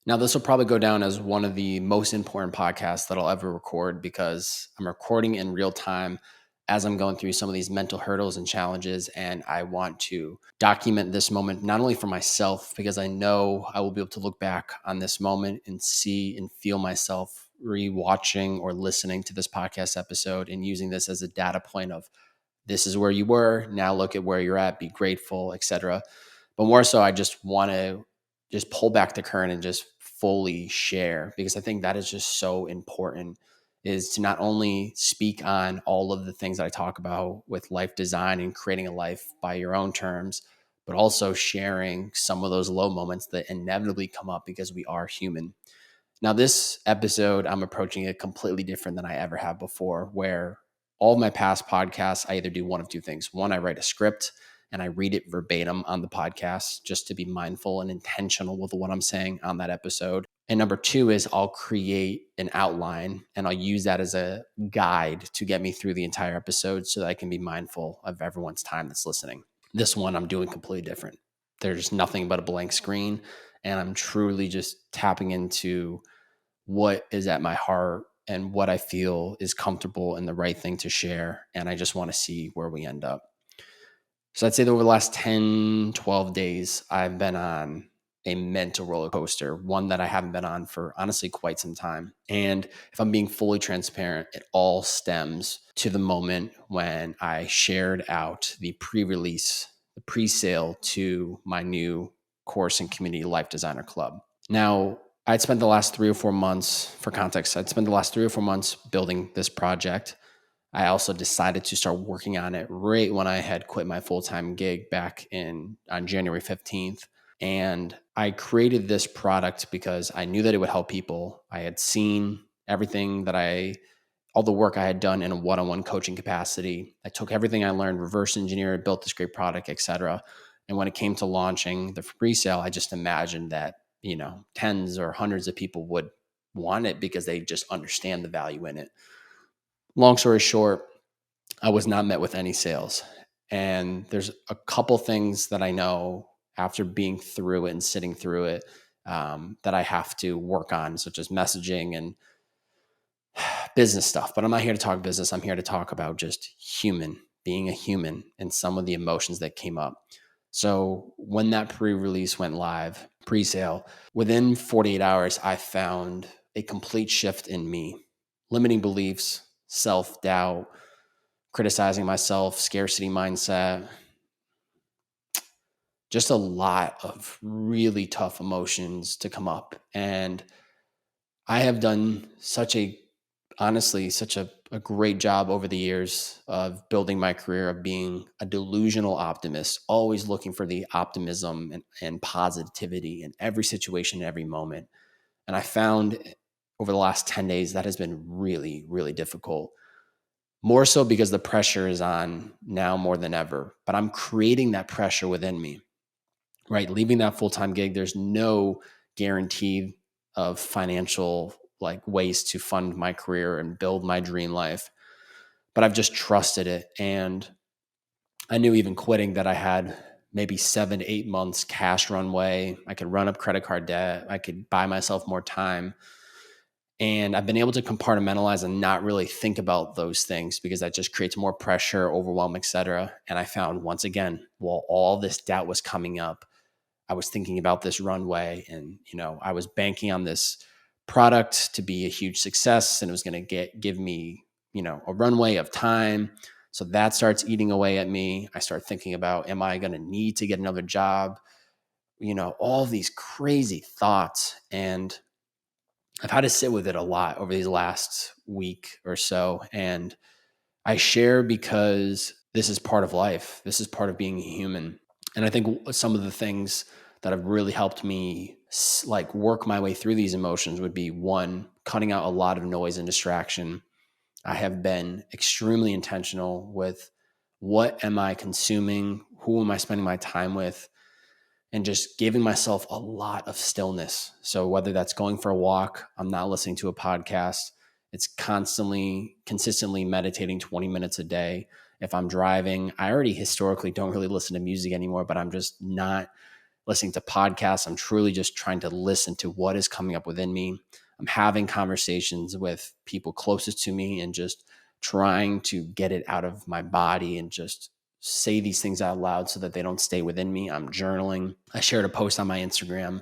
Now, this will probably go down as one of the most important podcasts that I'll ever record because I'm recording in real time as I'm going through some of these mental hurdles and challenges. And I want to document this moment, not only for myself, because I know I will be able to look back on this moment and see and feel myself rewatching or listening to this podcast episode and using this as a data point of this is where you were. Now look at where you're at, be grateful, etc. But more so, I just want to just pull back the curtain and just fully share because I think that is just so important is to not only speak on all of the things that I talk about with life design and creating a life by your own terms, but also sharing some of those low moments that inevitably come up because we are human. Now, this episode, I'm approaching it completely different than I ever have before, where all of my past podcasts, I either do one of two things. One, I write a script and I read it verbatim on the podcast just to be mindful and intentional with what I'm saying on that episode. And number two is I'll create an outline and I'll use that as a guide to get me through the entire episode so that I can be mindful of everyone's time that's listening. This one I'm doing completely different. There's nothing but a blank screen, and I'm truly just tapping into what is at my heart and what I feel is comfortable and the right thing to share. And I just want to see where we end up. So I'd say that over the last 10, 12 days, I've been on a mental roller coaster, one that I haven't been on for honestly quite some time. And if I'm being fully transparent, it all stems to the moment when I shared out the pre-release, the pre-sale to my new course and community Life Designer Club. Now, I'd spent the last 3 or 4 months, for context, I'd spent the last 3 or 4 months building this project. I also decided to start working on it right when I had quit my full-time gig back on January 15th. And I created this product because I knew that it would help people. I had seen everything all the work I had done in a one-on-one coaching capacity. I took everything I learned, reverse engineered, built this great product, etc. And when it came to launching the pre-sale, I just imagined that, tens or hundreds of people would want it because they just understand the value in it. Long story short, I was not met with any sales. And there's a couple things that I know after being through it and sitting through it that I have to work on, such as messaging and business stuff. But I'm not here to talk business. I'm here to talk about just being a human and some of the emotions that came up. So when that pre-release went live, pre-sale, within 48 hours, I found a complete shift in me, limiting beliefs, self-doubt, criticizing myself, scarcity mindset, just a lot of really tough emotions to come up. And I have done such a great job over the years of building my career of being a delusional optimist, always looking for the optimism and positivity in every situation, every moment. And I found over the last 10 days that has been really, really difficult. More so because the pressure is on now more than ever, but I'm creating that pressure within me, right? Leaving that full-time gig, there's no guarantee of financial ways to fund my career and build my dream life, but I've just trusted it. And I knew even quitting that I had maybe 7 to 8 months cash runway. I could run up credit card debt. I could buy myself more time. And I've been able to compartmentalize and not really think about those things because that just creates more pressure, overwhelm, etc. And I found once again, while all this doubt was coming up, I was thinking about this runway and, I was banking on this product to be a huge success and it was going to give me, a runway of time. So that starts eating away at me. I start thinking about, am I going to need to get another job? All these crazy thoughts. And I've had to sit with it a lot over these last week or so. And I share because this is part of life. This is part of being a human. And I think some of the things that have really helped me work my way through these emotions would be one, cutting out a lot of noise and distraction. I have been extremely intentional with what am I consuming? Who am I spending my time with? And just giving myself a lot of stillness. So whether that's going for a walk, I'm not listening to a podcast. It's consistently meditating 20 minutes a day. If I'm driving, I already historically don't really listen to music anymore, but I'm just not listening to podcasts. I'm truly just trying to listen to what is coming up within me. I'm having conversations with people closest to me and just trying to get it out of my body and just say these things out loud so that they don't stay within me. I'm journaling. I shared a post on my Instagram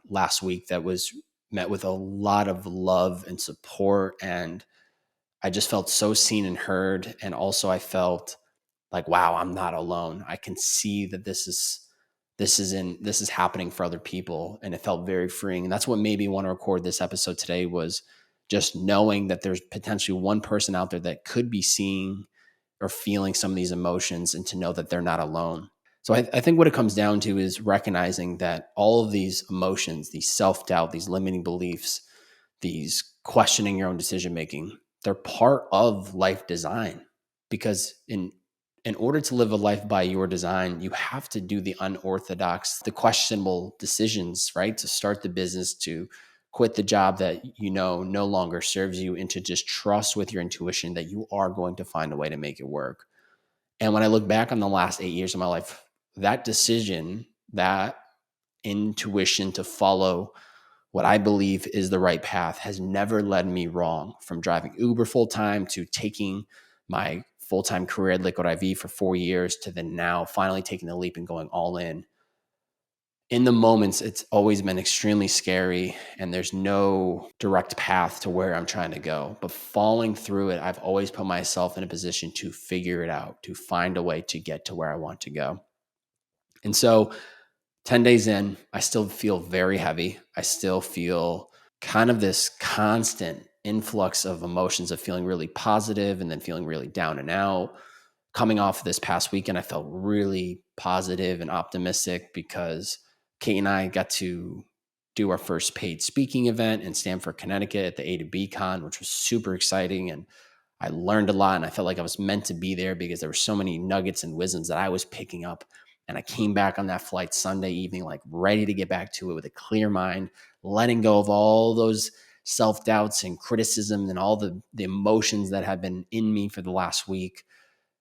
last week that was met with a lot of love and support. And I just felt so seen and heard. And also I felt like, wow, I'm not alone. I can see that this is happening for other people. And it felt very freeing. And that's what made me want to record this episode today, was just knowing that there's potentially one person out there that could be seeing or feeling some of these emotions, and to know that they're not alone. So I think what it comes down to is recognizing that all of these emotions, these self-doubt, these limiting beliefs, these questioning your own decision making, they're part of life design. Because in order to live a life by your design, you have to do the unorthodox, the questionable decisions, right? To start the business, to quit the job that you know no longer serves you, and to just trust with your intuition that you are going to find a way to make it work. And when I look back on the last 8 years of my life, that decision, that intuition to follow what I believe is the right path, has never led me wrong. From driving Uber full time to taking my full time career at Liquid IV for 4 years, to then now finally taking the leap and going all in. In the moments, it's always been extremely scary, and there's no direct path to where I'm trying to go. But falling through it, I've always put myself in a position to figure it out, to find a way to get to where I want to go. And so 10 days in, I still feel very heavy. I still feel kind of this constant influx of emotions of feeling really positive and then feeling really down and out. Coming off this past weekend, I felt really positive and optimistic because Kate and I got to do our first paid speaking event in Stamford, Connecticut at the A to B Con, which was super exciting. And I learned a lot, and I felt like I was meant to be there because there were so many nuggets and wisdoms that I was picking up. And I came back on that flight Sunday evening, like ready to get back to it with a clear mind, letting go of all those self-doubts and criticism and all the emotions that had been in me for the last week.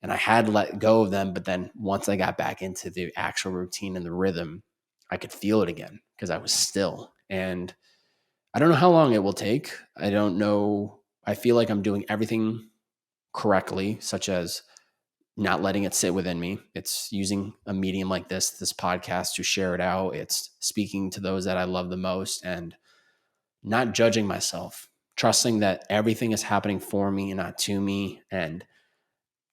And I had to let go of them. But then once I got back into the actual routine and the rhythm, I could feel it again because I was still. And I don't know how long it will take. I don't know. I feel like I'm doing everything correctly, such as not letting it sit within me. It's using a medium like this podcast, to share it out. It's speaking to those that I love the most and not judging myself, trusting that everything is happening for me and not to me. And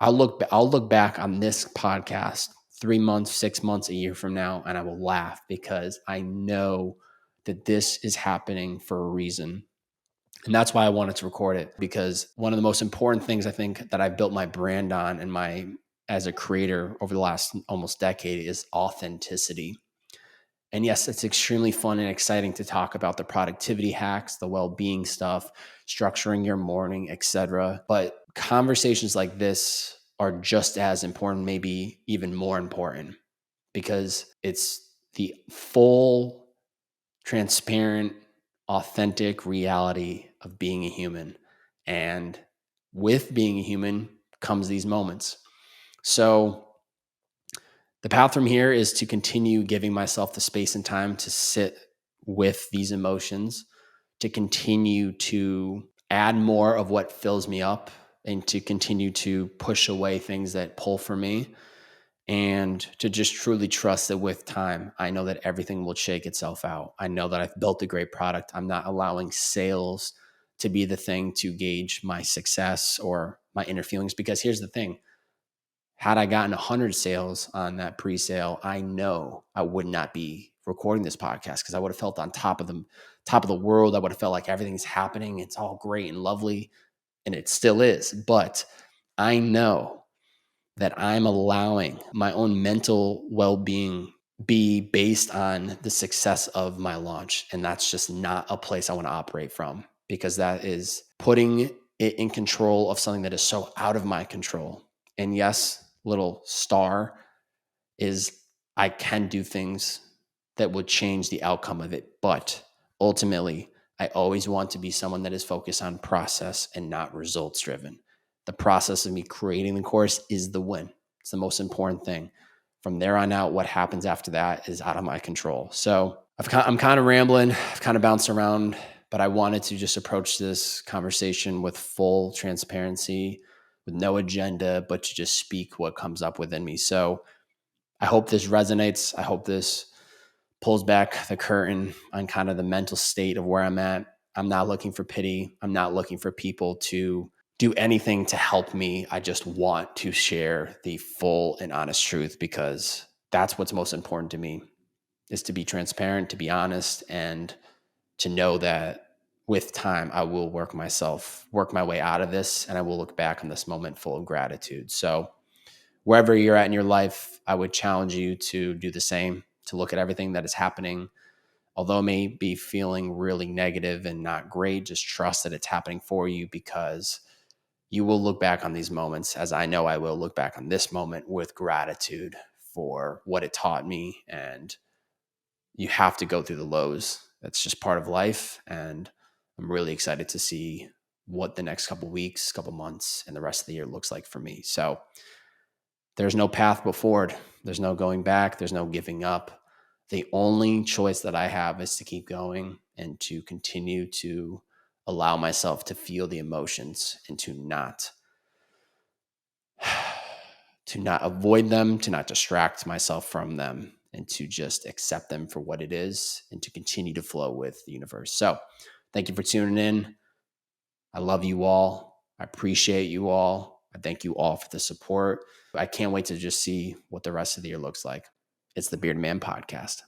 I'll look back on this podcast 3 months, 6 months, a year from now, and I will laugh because I know that this is happening for a reason. And that's why I wanted to record it, because one of the most important things I think that I've built my brand on and as a creator over the last almost decade is authenticity. And yes, it's extremely fun and exciting to talk about the productivity hacks, the well-being stuff, structuring your morning, etc. But conversations like this are just as important, maybe even more important, because it's the full, transparent, authentic reality of being a human. And with being a human comes these moments. So the path from here is to continue giving myself the space and time to sit with these emotions, to continue to add more of what fills me up, and to continue to push away things that pull for me, and to just truly trust that with time, I know that everything will shake itself out. I know that I've built a great product. I'm not allowing sales to be the thing to gauge my success or my inner feelings, because here's the thing. Had I gotten 100 sales on that pre-sale, I know I would not be recording this podcast, because I would have felt on top of the world. I would have felt like everything's happening. It's all great and lovely, and it still is. But I know that I'm allowing my own mental well-being be based on the success of my launch. And that's just not a place I want to operate from, because that is putting it in control of something that is so out of my control. And yes, little star is I can do things that would change the outcome of it. But ultimately, I always want to be someone that is focused on process and not results driven. The process of me creating the course is the win. It's the most important thing. from there on out, what happens after that is out of my control. So I'm kind of rambling. I've kind of bounced around, but I wanted to just approach this conversation with full transparency, with no agenda, but to just speak what comes up within me. So I hope this resonates. I hope this pulls back the curtain on kind of the mental state of where I'm at. I'm not looking for pity. I'm not looking for people to do anything to help me. I just want to share the full and honest truth, because that's what's most important to me, is to be transparent, to be honest, and to know that with time, I will work my way out of this, and I will look back on this moment full of gratitude. So wherever you're at in your life, I would challenge you to do the same, to look at everything that is happening. Although it may be feeling really negative and not great, just trust that it's happening for you, because you will look back on these moments, as I know I will look back on this moment, with gratitude for what it taught me. And you have to go through the lows. That's just part of life. And I'm really excited to see what the next couple weeks, couple months, and the rest of the year looks like for me. So there's no path but forward. There's no going back. There's no giving up. The only choice that I have is to keep going and to continue to allow myself to feel the emotions, and to not avoid them, to not distract myself from them, and to just accept them for what it is, and to continue to flow with the universe. So thank you for tuning in. I love you all. I appreciate you all. I thank you all for the support. I can't wait to just see what the rest of the year looks like. It's the Bearded Man Podcast.